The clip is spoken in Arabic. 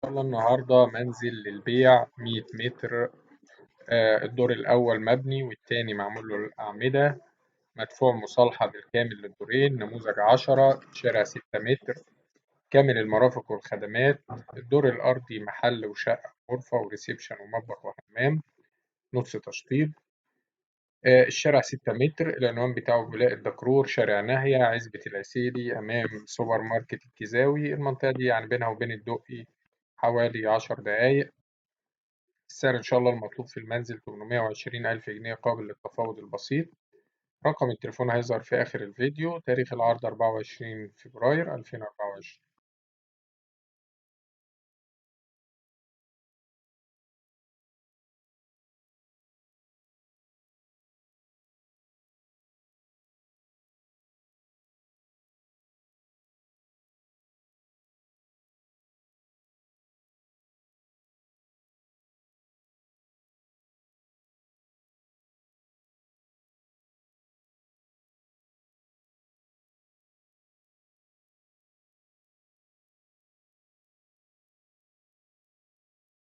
الله النهاردة منزل للبيع 100 متر. الدور الأول مبني والتاني معمول له الأعمدة، مدفوع مصالحة بالكامل للدورين، نموذج 10، شارع 6 متر، كامل المرافق والخدمات. الدور الأرضي محل وشقة غرفة وريسبشن ومطبخ وحمام، نص تشطيب. الشارع 6 متر، العنوان بتاعه ولاية دكرور، شارع ناهية، عزبة العسيلي، أمام سوبر ماركت الكيزاوي. المنطقة دي يعني بينها وبين الدقي حوالي 10 دقايق. السعر إن شاء الله المطلوب في المنزل 820 ألف جنيه قابل للتفاوض البسيط. رقم التليفون هيظهر في آخر الفيديو. تاريخ العرض 24 فبراير 2024.